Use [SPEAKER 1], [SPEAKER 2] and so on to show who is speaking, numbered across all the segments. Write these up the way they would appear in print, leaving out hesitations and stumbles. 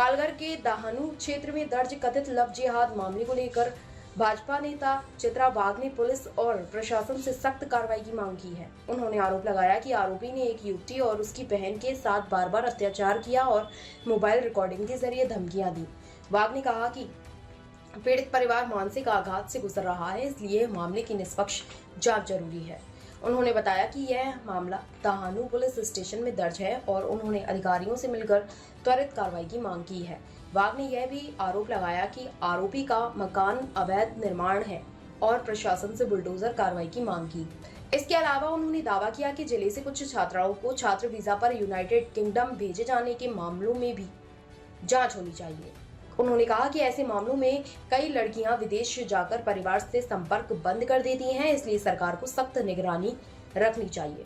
[SPEAKER 1] पालघर के दाहनू क्षेत्र में दर्ज कथित लव जिहाद मामले को लेकर भाजपा नेता चित्रा वाघ ने पुलिस और प्रशासन से सख्त कार्रवाई की मांग की है। उन्होंने आरोप लगाया कि आरोपी ने एक युवती और उसकी बहन के साथ बार बार अत्याचार किया और मोबाइल रिकॉर्डिंग के जरिए धमकियां दी। वाघ ने कहा कि पीड़ित परिवार मानसिक आघात से गुजर रहा है, इसलिए मामले की निष्पक्ष जांच जरूरी है। उन्होंने बताया कि यह मामला दाहनू पुलिस स्टेशन में दर्ज है और उन्होंने अधिकारियों से मिलकर त्वरित कार्रवाई की मांग की है। वाघ ने यह भी आरोप लगाया कि आरोपी का मकान अवैध निर्माण है और प्रशासन से बुलडोजर कार्रवाई की मांग की। इसके अलावा उन्होंने दावा किया कि जिले से कुछ छात्राओं को छात्र वीजा पर यूनाइटेड किंगडम भेजे जाने के मामलों में भी जांच होनी चाहिए। उन्होंने कहा कि ऐसे मामलों में कई लड़कियां विदेश जाकर परिवार से संपर्क बंद कर देती हैं, इसलिए सरकार को सख्त निगरानी रखनी चाहिए।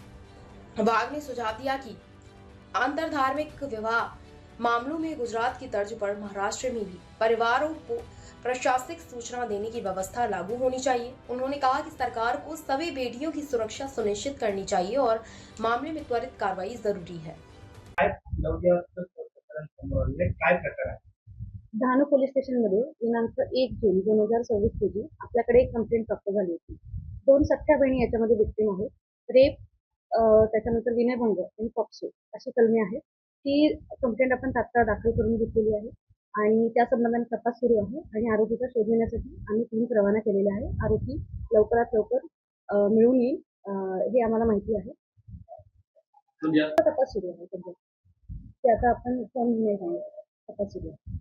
[SPEAKER 1] वाघ ने सुझाव दिया कि अंतरधार्मिक विवाह मामलों में गुजरात की तर्ज पर महाराष्ट्र में भी परिवारों को प्रशासनिक सूचना देने की व्यवस्था लागू होनी चाहिए। उन्होंने कहा कि सरकार को सभी बेटियों की सुरक्षा सुनिश्चित करनी चाहिए और मामले में त्वरित कार्रवाई जरूरी है।
[SPEAKER 2] डहाणू पोलीस स्टेशनमध्ये दिनांक 1 जून 2026 रोजी आपल्याकडे एक कंप्लेंट प्राप्त झाली होती। 2 सख्ख्या बहिणी याच्यामध्ये विक्टीम आहेत। रेप, त्याच्यानंतर विनयभंग आणि पॉक्सो अशी कलमे आहेत। ती कंप्लेंट आपण तात्काळ दाखल करून घेतलेली आहे आणि त्या संबंधाने तपास सुरू आहे आणि आरोपीचा शोध घेण्यासाठी आम्ही टीम रवाना केलेली आहे। आरोपी लवकरात लवकर मिळून येईल हे आम्हाला माहिती आहे। तपास सुरू आहे सध्या। ते आता आपण फोन नाही सांगू, तपास सुरू आहे।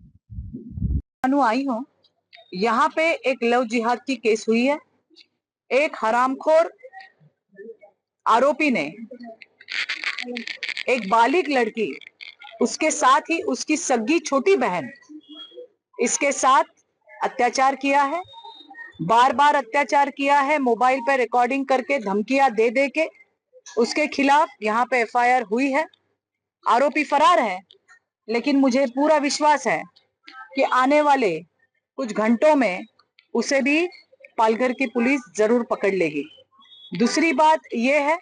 [SPEAKER 3] आई हूँ। यहाँ पे एक लव जिहाद की केस हुई है। एक हरामखोर आरोपी ने एक बालिग लड़की, उसके साथ ही उसकी सगी छोटी बहन, इसके साथ अत्याचार किया है। बार बार अत्याचार किया है, मोबाइल पे रिकॉर्डिंग करके धमकियां दे दे के। उसके खिलाफ यहाँ पे एफआईआर हुई है। आरोपी फरार है, लेकिन मुझे पूरा विश्वास है कि आने वाले कुछ घंटों में उसे भी पालघर की पुलिस जरूर पकड़ लेगी। दूसरी बात यह है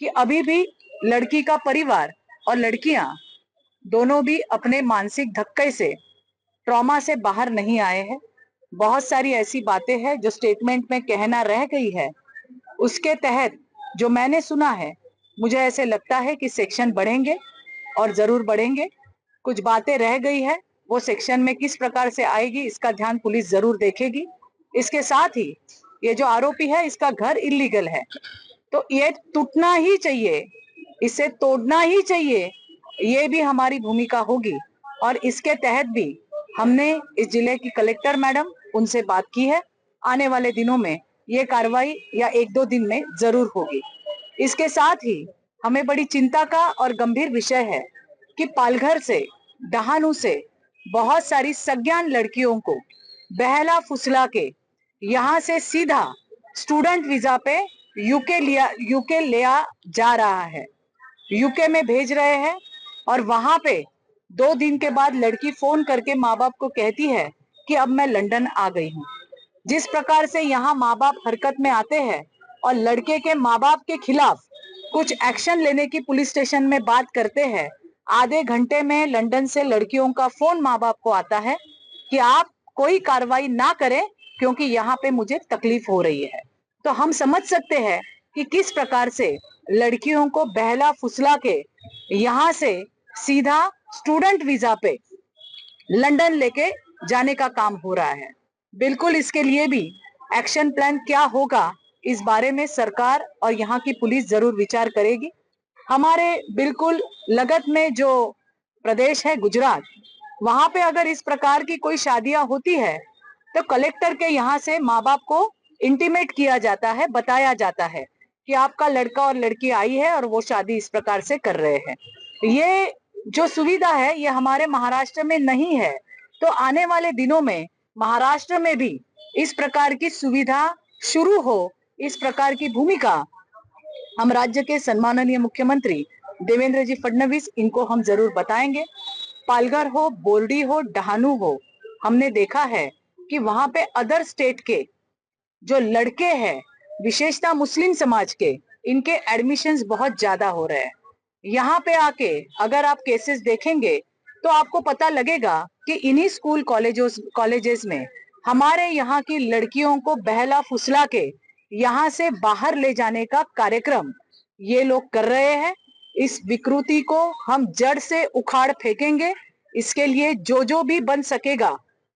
[SPEAKER 3] कि अभी भी लड़की का परिवार और लड़कियां दोनों भी अपने मानसिक धक्के से, ट्रॉमा से बाहर नहीं आए हैं। बहुत सारी ऐसी बातें हैं जो स्टेटमेंट में कहना रह गई है। उसके तहत जो मैंने सुना है, मुझे ऐसे लगता है कि सेक्शन बढ़ेंगे और जरूर बढ़ेंगे। कुछ बातें रह गई है, वो सेक्शन में किस प्रकार से आएगी इसका ध्यान पुलिस जरूर देखेगी। इसके साथ ही ये जो आरोपी है, इसका घर इलीगल है, तो ये टूटना ही चाहिए, इसे तोड़ना ही चाहिए। ये भी हमारी भूमिका होगी और इसके तहत भी हमने इस जिले की कलेक्टर मैडम उनसे बात की है। आने वाले दिनों में ये कार्रवाई या 1-2 दिन में जरूर होगी। इसके साथ ही हमें बड़ी चिंता का और गंभीर विषय है कि पालघर से, डहाणू से बहुत सारी सज्ञान लड़कियों को बहला फुसला के यहाँ से सीधा स्टूडेंट वीजा पे यूके लिया जा रहा है। यूके में भेज रहे हैं और वहां पे 2 दिन के बाद लड़की फोन करके माँ बाप को कहती है कि अब मैं लंदन आ गई हूँ। जिस प्रकार से यहाँ माँ बाप हरकत में आते हैं और लड़के के माँ बाप के खिलाफ कुछ एक्शन लेने की पुलिस स्टेशन में बात करते हैं, आधे घंटे में लंदन से लड़कियों का फोन माँ बाप को आता है कि आप कोई कार्रवाई ना करें क्योंकि यहाँ पे मुझे तकलीफ हो रही है। तो हम समझ सकते हैं कि किस प्रकार से लड़कियों को बहला फुसला के यहाँ से सीधा स्टूडेंट वीजा पे लंदन लेके जाने का काम हो रहा है। बिल्कुल इसके लिए भी एक्शन प्लान क्या होगा, इस बारे में सरकार और यहाँ की पुलिस जरूर विचार करेगी। हमारे बिल्कुल लगत में जो प्रदेश है गुजरात, वहां पे अगर इस प्रकार की कोई शादियां होती है तो कलेक्टर के यहाँ से माँ बाप को इंटीमेट किया जाता है, बताया जाता है कि आपका लड़का और लड़की आई है और वो शादी इस प्रकार से कर रहे हैं। ये जो सुविधा है ये हमारे महाराष्ट्र में नहीं है, तो आने वाले दिनों में महाराष्ट्र में भी इस प्रकार की सुविधा शुरू हो, इस प्रकार की भूमिका हम राज्य के सम्माननीय मुख्यमंत्री देवेंद्र जी फडणवीस, इनको हम जरूर बताएंगे। पालघर हो, बोर्डी हो, डहाणू हो, हमने देखा है कि वहां पे अदर स्टेट के जो लड़के हैं, विशेषतः मुस्लिम समाज के, इनके एडमिशंस बहुत ज्यादा हो रहे हैं। यहाँ पे आके अगर आप केसेस देखेंगे तो आपको पता लगेगा कि इन्हीं स्कूल कॉलेजेस में हमारे यहाँ की लड़कियों को बहला फुसला के यहाँ से बाहर ले जाने का कार्यक्रम ये लोग कर रहे हैं। इस विकृति को हम जड़ से उखाड़ फेंकेंगे। इसके लिए जो भी बन सकेगा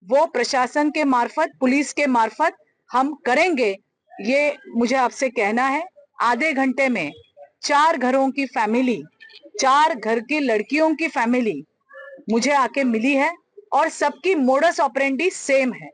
[SPEAKER 3] वो प्रशासन के मार्फत, पुलिस के मार्फत हम करेंगे। ये मुझे आपसे कहना है। आधे घंटे में 4 घरों की फैमिली, 4 घर की लड़कियों की फैमिली मुझे आके मिली है और सबकी मोडस ऑपरेंडी सेम है।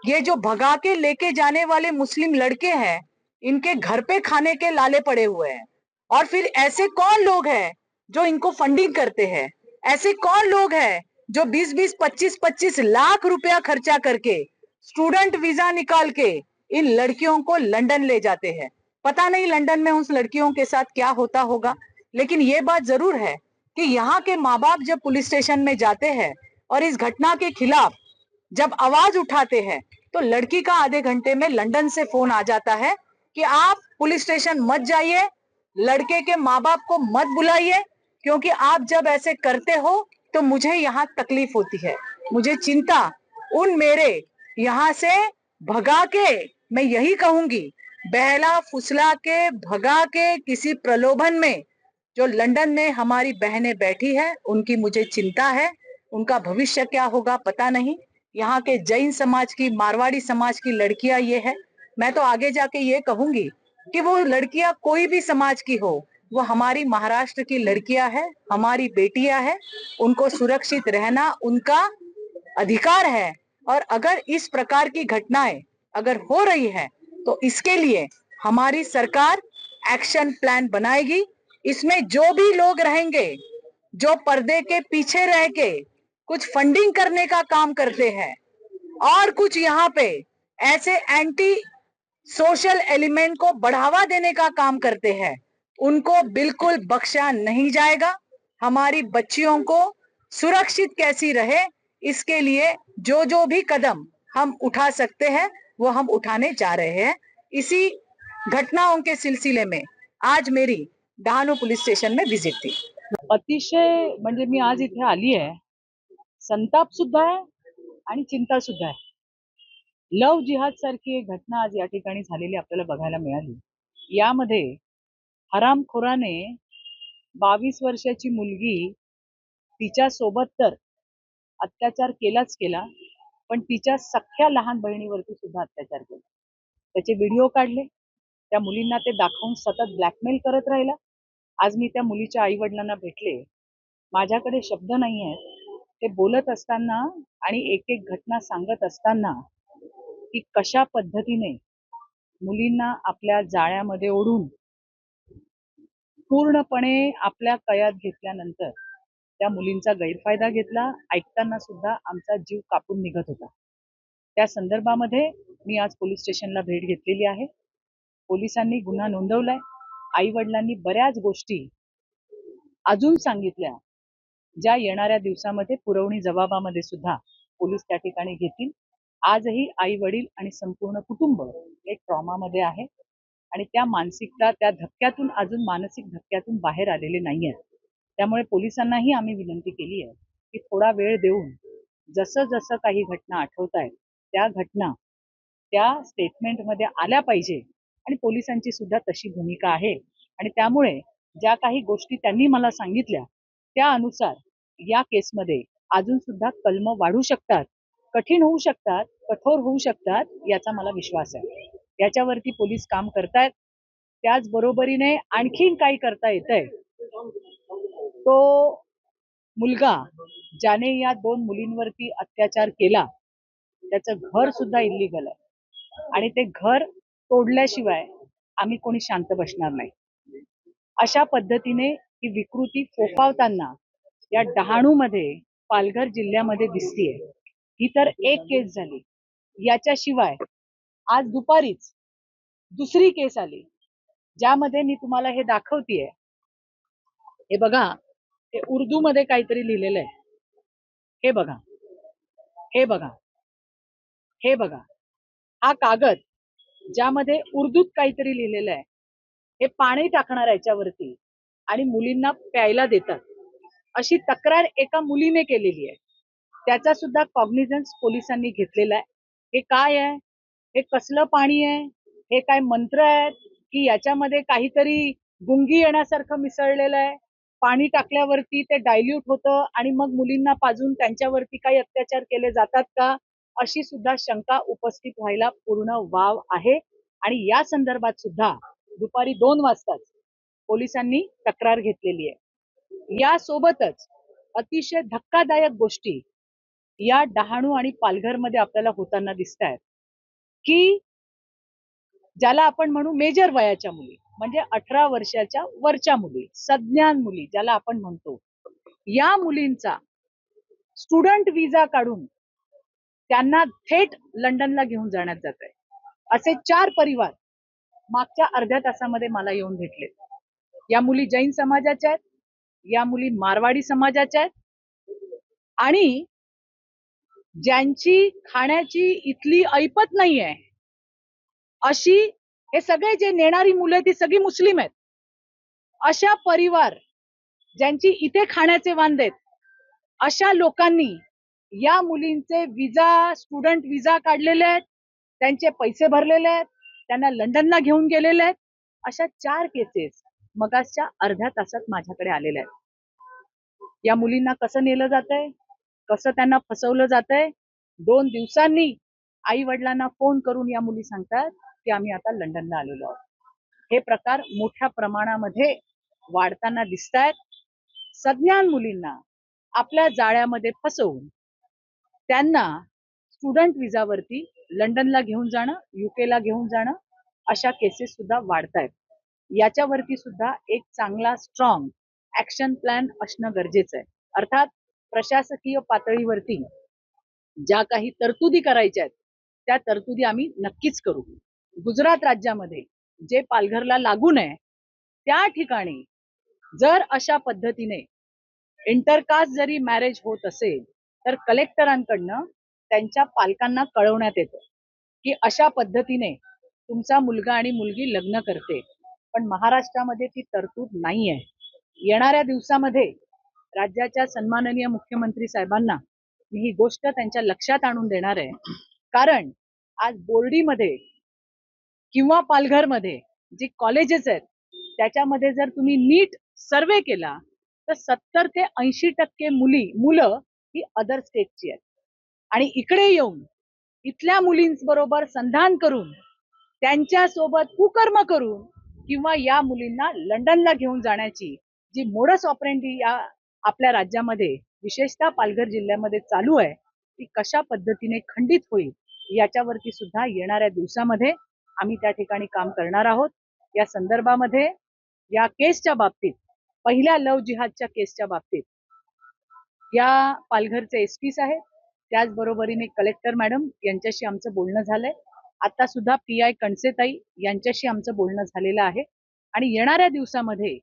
[SPEAKER 3] ये जो भगा के लेके जाने वाले मुस्लिम लड़के हैं, इनके घर पे खाने के लाले पड़े हुए हैं। और फिर ऐसे कौन लोग हैं जो इनको फंडिंग करते हैं? ऐसे कौन लोग हैं जो 20-20, 25-25 लाख रुपया खर्चा करके स्टूडेंट वीजा निकाल के इन लड़कियों को लंदन ले जाते हैं? पता नहीं लंदन में उस लड़कियों के साथ क्या होता होगा, लेकिन ये बात जरूर है कि यहाँ के माँ बाप जब पुलिस स्टेशन में जाते हैं और इस घटना के खिलाफ जब आवाज उठाते हैं तो लड़की का आधे घंटे में लंदन से फोन आ जाता है कि आप पुलिस स्टेशन मत जाइए, लड़के के माँ बाप को मत बुलाइए, क्योंकि आप जब ऐसे करते हो तो मुझे यहाँ तकलीफ होती है, मुझे चिंता। उन मेरे यहाँ से भगा के, मैं यही कहूंगी, बहला फुसला के भगा के किसी प्रलोभन में जो लंदन में हमारी बहनें बैठी है, उनकी मुझे चिंता है। उनका भविष्य क्या होगा पता नहीं। यहाँ के जैन समाज की, मारवाड़ी समाज की लड़कियां ये है। मैं तो आगे जाके ये कहूंगी कि वो लड़कियां कोई भी समाज की हो, वो हमारी महाराष्ट्र की लड़कियां है, हमारी बेटियां है। उनको सुरक्षित रहना उनका अधिकार है। और अगर इस प्रकार की घटनाएं अगर हो रही है तो इसके लिए हमारी सरकार एक्शन प्लान बनाएगी। इसमें जो भी लोग रहेंगे जो पर्दे के पीछे रह के कुछ फंडिंग करने का काम करते हैं और कुछ यहाँ पे ऐसे एंटी सोशल एलिमेंट को बढ़ावा देने का काम करते हैं, उनको बिल्कुल बख्शा नहीं जाएगा। हमारी बच्चियों को सुरक्षित कैसी रहे, इसके लिए जो भी कदम हम उठा सकते हैं वो हम उठाने जा रहे हैं। इसी घटनाओं के सिलसिले में आज मेरी डहाणू पोलीस स्टेशन में विजिट थी।
[SPEAKER 4] अतिशय म्हणजे मी आज इथे आली आहे, संताप सुद्धा आहे आणि चिंता सुद्धा आहे। लव जिहाद सारखी एक घटना आज या ठिकाणी झालेली आपल्याला बघायला मिळाली। यामध्ये हरामखोराने 22 वर्षाची मुलगी, तिच्या सोबत तर अत्याचार केलाच केला, पण तिच्या सख्ख्या लहान बहिणीवरती सुद्धा अत्याचार केला। त्याचे व्हिडिओ काढले, त्या मुलींना ते दाखवून सतत ब्लॅकमेल करत राहिला। आज मी त्या मुलीच्या आई वडिलांना भेटले, माझ्याकडे शब्द नाही आहेत। ते बोलत असताना आणि एक एक घटना सांगत असताना की कशा पद्धतीने मुलींना आपल्या जाळ्यामध्ये ओढून पूर्णपणे आपल्या कयात घेतल्यानंतर त्या मुलींचा गैरफायदा घेतला। ऐकताना सुद्धा आमचा जीव कापून निघत होता। त्या संदर्भामध्ये मी आज पोलीस स्टेशनला भेट घेतलेली आहे। पोलिसांनी गुन्हा नोंदवलाय। आई वडिलांनी बऱ्याच गोष्टी अजून सांगितल्या, ज्या येणाऱ्या दिवसामध्ये पुरवणी जबाबामध्ये सुद्धा पोलीस त्या ठिकाणी घेतील। आजही आई वडील आणि संपूर्ण कुटुंब एक ट्रॉमामध्ये आहे आणि त्या मानसिकता, त्या धक्क्यातून, अजून मानसिक धक्क्यातून बाहेर आलेले नाही आहेत। त्यामुळे पोलिसांनाही आम्ही विनंती केली आहे की थोडा वेळ देऊन जसं जसं काही घटना आठवत आहेत त्या घटना त्या स्टेटमेंटमध्ये आल्या पाहिजे आणि पोलिसांची सुद्धा तशी भूमिका आहे। आणि त्यामुळे ज्या काही गोष्टी त्यांनी मला सांगितल्या त्या अनुसार या केसमध्ये अजून सुद्धा कलम वाढू शकतात, कठीण होऊ शकतात, कठोर होऊ शकतात, याचा मला विश्वास आहे। याच्यावरती पोलीस काम करतायत। त्याच बरोबरीने आणखीन काही करता येतंय। तो मुलगा ज्याने या 2 मुलींवरती अत्याचार केला त्याचं घर सुद्धा इल्लीगल आहे आणि ते घर तोडल्याशिवाय आम्ही कोणी शांत बसणार नाही। अशा पद्धतीने ही विकृती फोफावताना या डहाणूमध्ये, पालघर जिल्ह्यामध्ये दिसतीये। ही तर एक केस झाली, याच्याशिवाय आज दुपारीच दुसरी केस आली, ज्यामध्ये मी तुम्हाला हे दाखवतेय। हे बघा, हे उर्दू मध्ये काहीतरी लिहिलेलं आहे। हे बघा, हे बघा, हे बघा, हा कागद ज्यामध्ये उर्दूत काहीतरी लिहिलेलं आहे। हे पाणी टाकणार याच्यावरती आणि मुलींना प्यायला देतात। अशी तक्रार एका मुलीने केलेली आहे. त्याचा सुद्धा कॉग्निझन्स पोलिसांनी घेतलेला आहे. हे काय आहे, हे कसलं पाणी आहे, हे काय मंत्र आहेत की याच्यामध्ये काहीतरी गुंगी येण्यासारखं मिसळलेलं आहे, पाणी टाकल्यावरती ते डायल्यूट होतं आणि मग मुलींना पाजून त्यांच्यावरती काही अत्याचार केले जातात का, अशी सुद्धा शंका उपस्थित व्हायला पूर्ण वाव आहे. आणि या संदर्भात सुद्धा दुपारी 2 वाजताच पोलिसांनी तक्रार घेतलेली आहे. यासोबतच अतिशय धक्कादायक गोष्टी या डहाणू आणि पालघरमध्ये आपल्याला होताना दिसत आहेत की ज्याला आपण म्हणू मेजर वयाच्या मुली, म्हणजे 18 वर्षाच्या वरच्या मुली, सज्ञान मुली ज्याला आपण म्हणतो, या मुलींचा स्टुडंट विजा काढून त्यांना थेट लंडनला घेऊन जाण्यात जात आहे. असे 4 परिवार मागच्या अर्ध्या तासामध्ये मला येऊन भेटले. या मुली जैन समाजाच्या आहेत, या मुली मारवाडी समाजाच्या आहेत आणि ज्यांची खाण्याची इथली ऐपत नाहीये अशी, हे सगळे जे नेणारी मुलं ती सगळी मुस्लिम आहेत. अशा परिवार ज्यांची इथे खाण्याचे वांदे आहेत, अशा लोकांनी या मुलींचे विजा, स्टुडंट विजा काढलेले आहेत, त्यांचे पैसे भरलेले आहेत, त्यांना लंडनला घेऊन गेलेले आहेत. अशा 4 केसेस मगासच्या अर्ध्या तासात माझ्याकडे आलेल्या आहेत. या मुलींना कसं नेलं जातंय, कसं त्यांना फसवलं जातंय. 2 दिवसांनी आई वडिलांना फोन करून या मुली सांगतात की आम्ही आता लंडनला आलेलो आहोत. हे प्रकार मोठ्या प्रमाणामध्ये वाढताना दिसत आहेत. सज्ञान मुलींना आपल्या जाळ्यामध्ये फसवून त्यांना स्टुडंट विजावरती लंडनला घेऊन जाणं, युकेला घेऊन जाणं, अशा केसेस सुद्धा वाढत आहेत. याच्यावरती सुद्धा एक चांगला स्ट्रॉंग ऍक्शन प्लॅन असणं गरजेचं आहे. अर्थात प्रशासकीय पातळीवरती ज्या काही तरतुदी करायच्या आहेत त्या तरतुदी आम्ही नक्कीच करू. गुजरात राज्यामध्ये जे पालघरला लागून आहे त्या ठिकाणी जर अशा पद्धतीने इंटरकास्ट जरी मॅरेज होत असेल तर कलेक्टरांकडनं त्यांच्या पालकांना कळवण्यात येतं की अशा पद्धतीने तुमचा मुलगा आणि मुलगी लग्न करते. पण महाराष्ट्रामध्ये ती तरतूद नाही आहे. येणाऱ्या दिवसामध्ये राज्याच्या सन्माननीय मुख्यमंत्री साहेबांना मी ही गोष्ट त्यांच्या लक्षात आणून देणार आहे. कारण आज बोर्डीमध्ये किंवा पालघरमध्ये जी कॉलेजेस आहेत त्याच्यामध्ये जर तुम्ही नीट सर्वे केला तर 70 ते 80% मुलं ही अदर स्टेटची आहेत. आणि इकडे येऊन इथल्या मुलींबरोबर संधान करून त्यांच्यासोबत कुकर्म करून किंवा या मुलींना लंडनला घेऊन जाण्याची जी मोडस ऑपरेंडी या आपल्या राज्यामध्ये विशेषतः पालघर जिल्ह्यामध्ये चालू आहे ती कशा पद्धतीने खंडित होईल याच्यावरती सुद्धा येणाऱ्या दिवसामध्ये आम्ही त्या ठिकाणी काम करणार आहोत. या संदर्भामध्ये या केसच्या बाबतीत, पहिल्या लव्ह जिहादच्या केसच्या बाबतीत या पालघरचे एसपी साहेब, त्याचबरोबरीने कलेक्टर मॅडम यांच्याशी आमचं बोलणं झालंय. आता सुद्धा PI कणसेताई यांच्याशी आमचं बोलणं झालेलं आहे. आणि येणाऱ्या दिवसामध्ये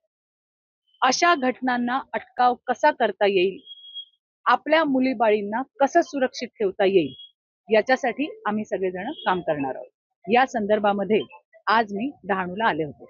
[SPEAKER 4] अशा घटनांना अटकाव कसा करता येईल, आपल्या मुलीबाळींना कसं सुरक्षित ठेवता येईल याच्यासाठी आम्ही सगळेजण काम करणार आहोत. या संदर्भामध्ये आज मी डहाणूला आले होते.